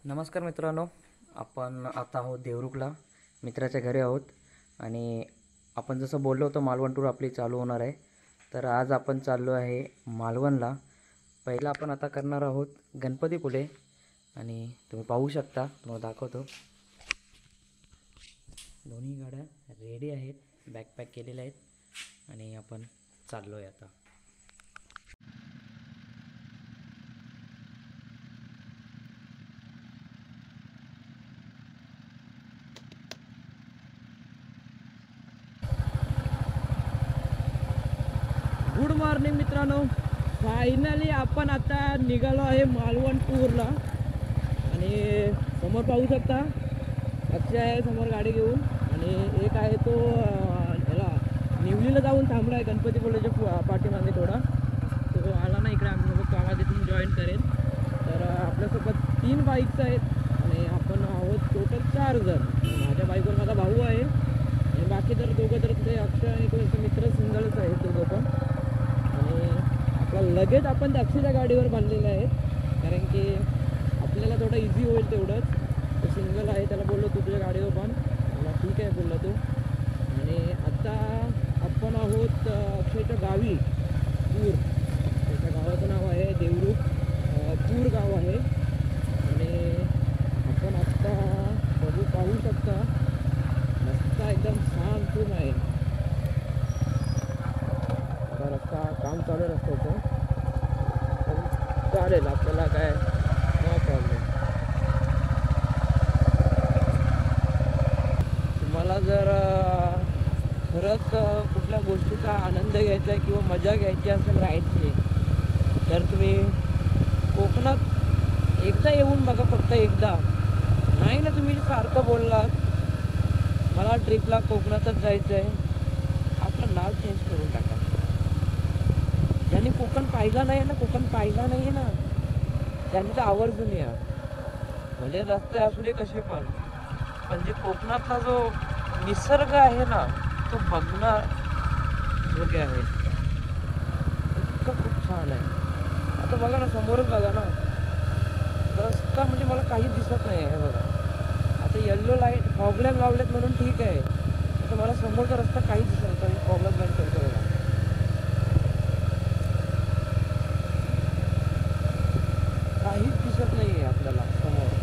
नमस्कार मित्रांनो, आपण आता आहोत देवरुखला, मित्राच्या घरी आहोत आणि आपण जसं बोललो होतो मालवण टूर आपली चालू होणार आहे. तर आज आपण चाललो आहे मालवणला. पहिला आपण आता करणार आहोत गणपतीपुळे आणि तुम्ही पाहू शकता, तुम्हाला दाखवतो. दोन्ही गाड्या रेडी आहेत, बॅकपॅक केलेल्या आहेत आणि आपण चाललो आहे आता. गुड मॉर्निंग मित्रांनो, फायनली आपण आता निघालो आहे मालवण टूरला. आणि समोर पाहू शकता अक्षय आहे समोर गाडी घेऊन, आणि एक आहे तो याला निवलीला जाऊन थांबला आहे गणपतीपुळेच्या पाठीमागे थोडा. तो आला ना इकडे आमच्यासोबत, तो आम्हाला तिथून जॉईन करेल. तर आपल्यासोबत 3 बाईक्स आहेत आणि आपण आहोत टोटल 4 जण. माझ्या बाईकवर माझा भाऊ आहे आणि बाकी तर दोघं तर ते अक्षय आणि तो मित्र सिंगलच आहेत दोघं पण. आणि आपला लगेच आपण त्या अक्षयच्या गाडीवर बांधलेलं आहे, कारण की आपल्याला थोडं इझी होईल तेवढंच. तो सिंगल आहे, त्याला बोललो तू तुझ्या गाडीवर बांध, मला ठीक आहे बोलला तो. आणि आता आपण आहोत अक्षयच्या गावी पूर. त्याच्या गावाचं नाव आहे देवरुख, पूर गाव आहे. आणि आपण आत्ता पाहू शकता रस्ता एकदम छान आहे. रस्ता काम चालू आहे रस्त्याचं, चालेल आपल्याला, काय नो प्रॉब्लेम. तुम्हाला जर खरंच कुठल्या गोष्टीचा आनंद घ्यायचा आहे किंवा मजा घ्यायची असेल राहायची, तर तुम्ही कोकणात एकदा येऊन बघा, फक्त एकदा. नाही ना तुम्ही सारखं बोललात मला ट्रिपला कोकणातच जायचं आहे, आपलं नाव चेंज करून टाका. ज्यांनी कोकण पाहिला नाही ना, कोकण पाहिला नाही आहे ना, त्यांनी तर आवर्जून या. म्हणजे रस्ते असू दे कसे पण, म्हणजे कोकणातला जो निसर्ग आहे ना तो बघणार योग्य आहे. इतकं खूप छान आहे. आता बघा ना, समोरच बघा ना रस्ता, म्हणजे मला काहीच दिसत नाही आहे बघा. आता येल्लो लाईट प्रॉब्लेम लावलेत म्हणून ठीक आहे, आता मला समोरचा रस्ता काहीच दिसत नाही. प्रॉब्लेम लाईट करतो बघा, काहीच दिसत नाही आहे आपल्याला समोर.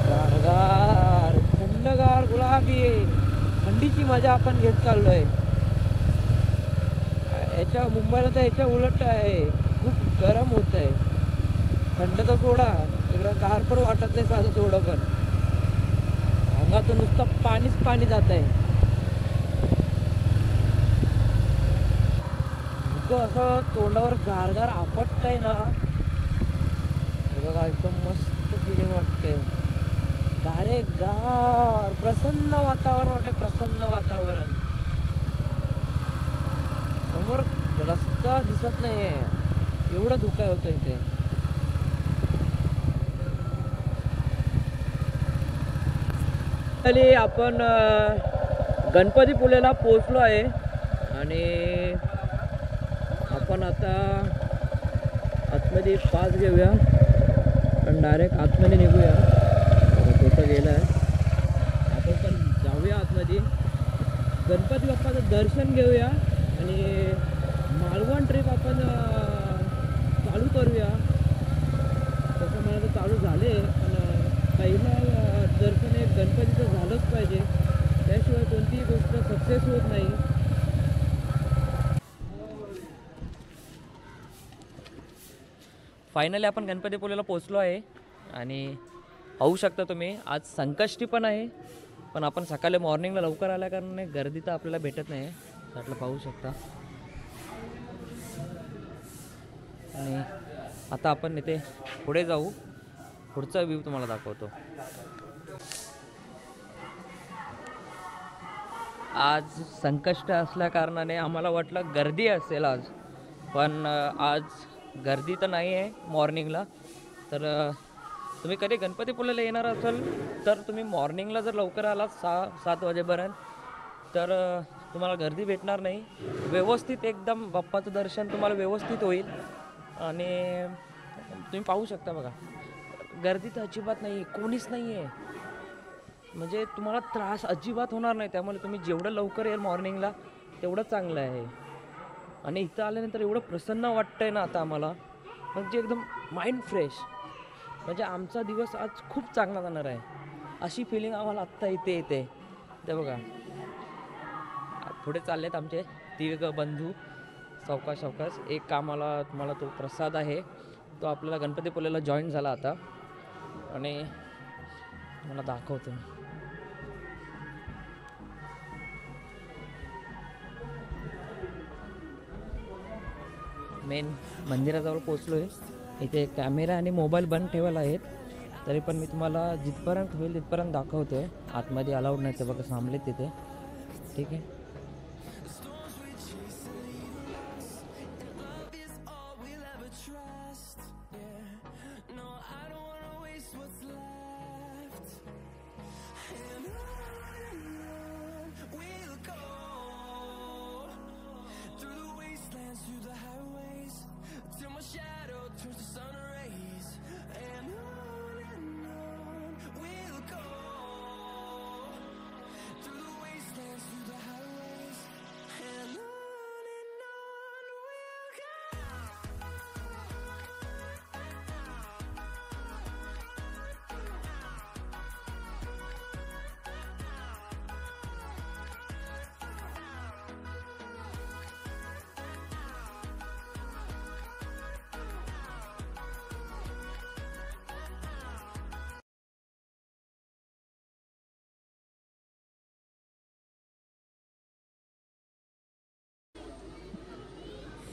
गारगार थंडगार गुलाबी आहे, थंडीची मजा आपण घेत चाललोय. याच्या मुंबईला तर याच्या उलट आहे, खूप गरम होत आहे. थंड तर सोडा, इकडं गार पण वाटत नाही साधं थोडं पण. अंगातून नुसतं पाणीच पाणी जात आहे. असं तोंडावर गारगार आपटत आहे ना बघा, एकदम मस्त फिलिंग वाटते. गार प्रसन्न वातावरण वाटते, प्रसन्न वातावरण. समोर रस्ता दिसत नाहीये, एवढं धुकं होतं इथे. आपण गणपतीपुळेला पोहोचलो आहे आणि आपण आता आतमध्ये पास घेऊया पण डायरेक्ट आतमध्ये निघूया. फोटो गेला आहे, आपण पण जाऊया आतमध्ये, गणपती बाप्पाचं दर्शन घेऊया आणि मालवण ट्रिप आपण चालू करूया. तसं मला तर चालू झाले, पण पहिलं दर्शन एक गणपतीचं झालंच पाहिजे, त्याशिवाय कोणतीही गोष्ट सक्सेस होत नाही. फायनली आपण गणपतीपुळेला पोचलो आहे आणि पाहू शकता तुम्ही आज संकष्टी पण आहे, पण आपण सकाळी मॉर्निंगला लवकर आल्या कारण गर्दी तर आपल्याला भेटत नाही. त्यातलं पाहू शकता. आणि आता आपण इथे पुढे जाऊ, पुढचा व्ह्यू तुम्हाला दाखवतो. आज संकष्ट असल्या कारणाने आम्हाला वाटलं गर्दी असेल आज, पण आज गर्दी तर नाही आहे मॉर्निंगला. तर तुम्ही कधी गणपतीपुळेला येणार असाल तर तुम्ही मॉर्निंगला जर लवकर आलात 6-7 वाजेपर्यंत तर तुम्हाला गर्दी भेटणार नाही. व्यवस्थित एकदम बाप्पाचं दर्शन तुम्हाला व्यवस्थित होईल. आणि तुम्ही पाहू शकता बघा, गर्दी तर अजिबात नाही आहे, कोणीच नाही आहे. म्हणजे तुम्हाला त्रास अजिबात होणार नाही. त्यामुळे तुम्ही जेवढं लवकर येईल मॉर्निंगला तेवढं चांगलं आहे. आणि इथं आल्यानंतर एवढं प्रसन्न वाटतंय ना आता आम्हाला, म्हणजे एकदम माइंड फ्रेश. म्हणजे आमचा दिवस आज खूप चांगला जाणार आहे अशी फिलिंग आम्हाला आत्ता इथे येते. ते बघा पुढे चाललेत आमचे तिघ बंधू सावकाश सावकाश. एक कामाला तुम्हाला तो प्रसाद आहे तो आपल्याला गणपतीपुळेला जॉईन झाला आता आणि मला दाखवतो. मेन मंदिराजवळ पोचलो आहे. इथे कॅमेरा आणि मोबाईल बंद ठेवायला आहेत, तरी पण मी तुम्हाला जिथपर्यंत होईल तिथपर्यंत दाखवतो आहे. आतमध्ये अलाउड नाही ते बघा, थांबलेत तिथे. ठीक आहे.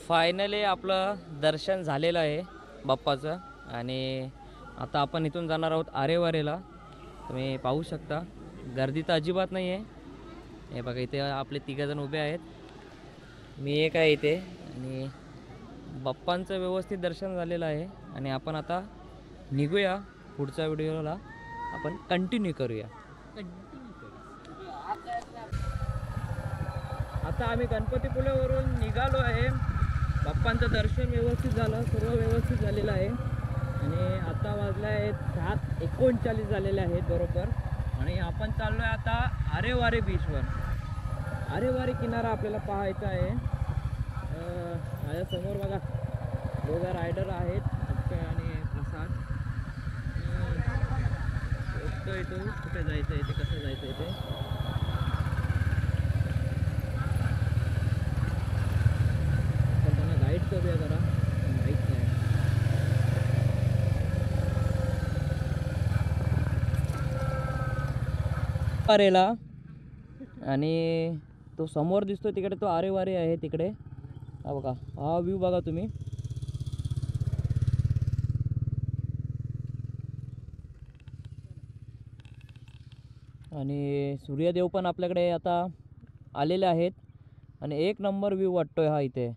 फायनली आपलं दर्शन झालेलं आहे बाप्पाचं. आणि आता आपण इथून जाणार आहोत आरेवारेला. तुम्ही पाहू शकता गर्दी तर अजिबात नाही आहे. हे बघा इथे आपले तिघजण उभे आहेत, मी एक आहे इथे. आणि बाप्पांचं व्यवस्थित दर्शन झालेलं आहे आणि आपण आता निघूया. पुढच्या व्हिडिओला आपण कंटिन्यू करूया. आता आम्ही गणपतीपुळेवरून निघालो आहे. बाप्पांचं दर्शन व्यवस्थित झालं, सर्व व्यवस्थित झालेलं आहे. आणि आता वाजले आहेत 7:39 झालेले आहेत बरोबर. आणि आपण चाललो आहे आता आरेवारे बीचवर. आरेवारे किनारा आपल्याला पाहायचा आहे. माझ्यासमोर बघा दोघं रायडर आहेत, अक्षय आणि प्रसाद. बघतोय तो कुठे जायचं आहे ते, कसं जायचं आहे ते. गाईड करूया जरा, माहीत नाही. आरेला आणि तो समोर दिसतो तिकडे तो आरेवारे आहे तिकडे. हा बघा, हा व्ह्यू बघा तुम्ही. आणि सूर्यदेव पण आपल्याकडे आता आलेले आहेत. आणि एक नंबर व्ह्यू वाटतोय हा इथे.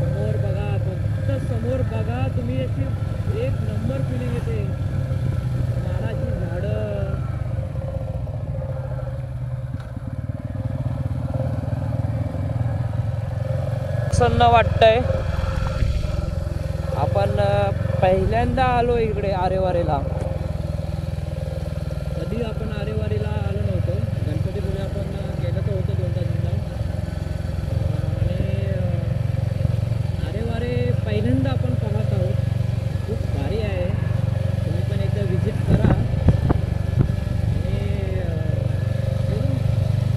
समोर बघा, फक्त समोर बघा तुम्ही, अशी एक नंबर फिलिंग येते. नारळाची झाडं, प्रसन्न वाटतंय. आपण पहिल्यांदा आलो इकडे आरेवारेला. कधी आपण आरेवारेला आलो नव्हतो. गणपतीपुळे आपण गेलं तर होतं 2-3दा. आणि आरेवारे पहिल्यांदा आपण पाहत आहोत. खूप भारी आहे, तुम्ही पण एकदा विजिट करा. आणि एकदम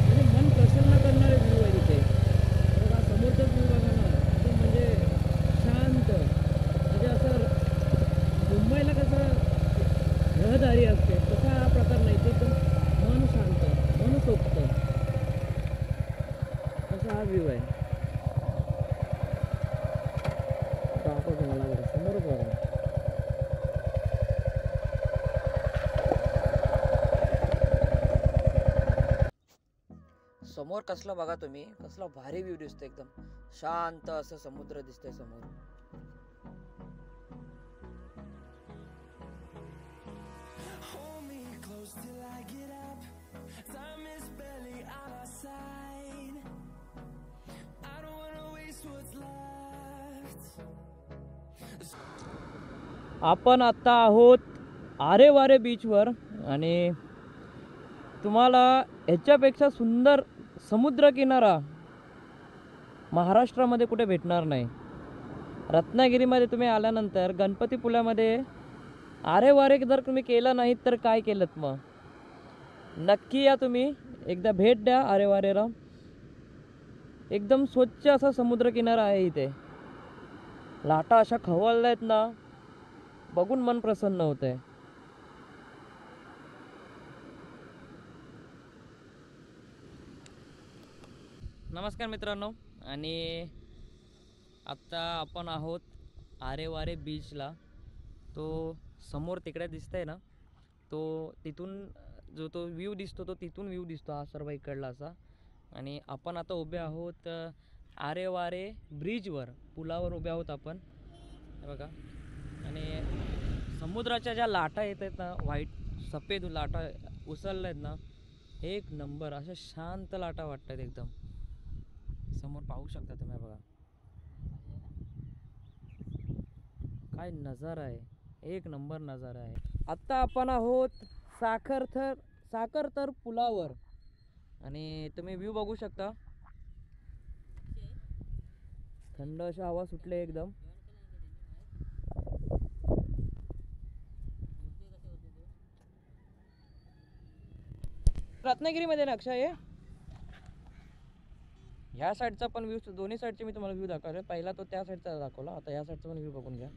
म्हणजे मन प्रसन्न करणारे व्ह्यू आहे तिथे. बघा समोरचाच व्ह्यू बघा ना, एकदम म्हणजे शांत. म्हणजे असं मुंबईला कसं रहदारी असते तसा हा प्रकार नाही. ते एकदम मन शांत, मन सोक्त तसा हा व्ह्यू आहे. दाखवतो मला जरा, समोरच बघा. समोर कसला बघा तुम्ही, कसला भारी व्ह्यू दिसतो. एकदम शांत असं समुद्र दिसतंय समोर. आपण आता आहोत आरेवारे बीचवर आणि तुम्हाला ह्याच्यापेक्षा सुंदर समुद्रकिनारा महाराष्ट्रामध्ये कुठे भेटणार नाही. रत्नागिरीमध्ये तुम्ही आल्यानंतर गणपतीपुळ्यामध्ये आरेवारे जर तुम्ही केलं नाहीत तर काय केलं मग. नक्की या तुम्ही एकदा भेट द्या आरेवारेला. एकदम स्वच्छ असा समुद्रकिनारा आहे इथे. लाटा अशा खवळल्या आहेत ना, बघून मन प्रसन्न होतंय. नमस्कार मित्रांनो, आणि आत्ता आपण आहोत आरेवारे बीचला. तो समोर तिकडे दिसतंय ना, तो तिथून जो तो व्ह्यू दिसतो तो तिथून व्ह्यू दिसतो हा सर्व इकडला असा. आणि आपण आता उभे आहोत आरेवारे ब्रिजवर, पुलावर उभे आहोत आपण, हे बघा. आणि समुद्राच्या ज्या लाटा येत आहेत ना, व्हाईट सफेद लाटा उसळल्या आहेत ना, एक नंबर अशा शांत लाटा वाटतात एकदम. समोर पाहू शकता तुम्ही, बघा काय नजारा आहे, एक नंबर नजारा आहे. आत्ता आपण आहोत साखरतर पुलावर आणि तुम्ही व्ह्यू बघू शकता. थंड अशी हवा सुटली एकदम. रत्नागिरीमध्ये नक्षा आहे. ह्या साईडचा पण व्ह्यू, दोन्ही साईडचे मी तुम्हाला व्ह्यू दाखवले. पहिला तो त्या साईडचा दाखवला, आता ह्या साईडचा पण व्ह्यू बघून घ्या.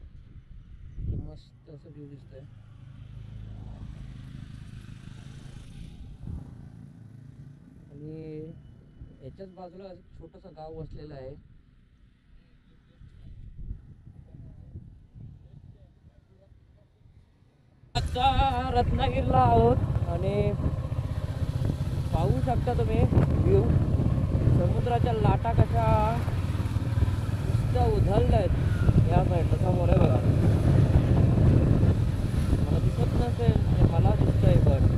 मस्त असं व्ह्यू दिसतंय. आणि याच्याच बाजूला छोटंसं गाव वसलेलं आहे. आता रत्नागिरीला आहोत आणि पाहू शकता तुम्ही व्ह्यू. समुद्राच्या लाटा कशा नुसत्या उधळल्या आहेत या साईडला. समोर आहे बघा, मला दिसत नसेल, मला दिसतंय पण.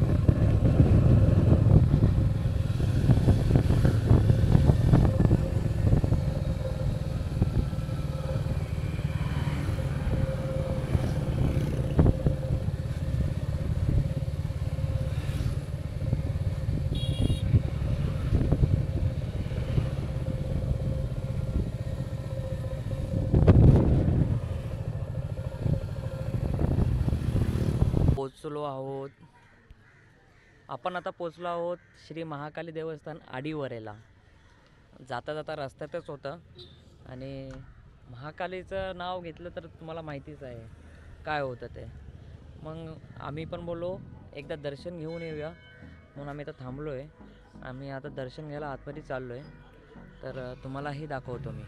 आपण आता पोचलो आहोत श्री महाकाली देवस्थान आडिवरेला. जाता जाता रस्त्यातच होतं आणि महाकालीचं नाव घेतलं तर तुम्हाला माहितीच आहे काय होतं ते. मग आम्ही पण बोललो एकदा दर्शन घेऊन येऊया, म्हणून आम्ही आता थांबलो आहे. आम्ही आता दर्शन घ्यायला आतमध्ये चाललो आहे, तर तुम्हालाही दाखवतो मी.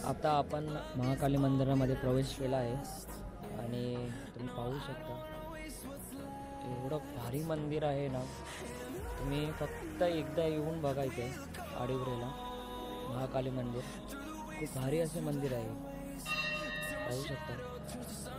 आता आपण महाकाली मंदिरामध्ये प्रवेश केला आहे आणि तुम्ही पाहू शकता एवढं भारी मंदिर आहे ना. तुम्ही फक्त एकदा येऊन बघायचं आहे आडिवरेला महाकाली मंदिर. खूप भारी असे मंदिर आहे, पाहू शकता.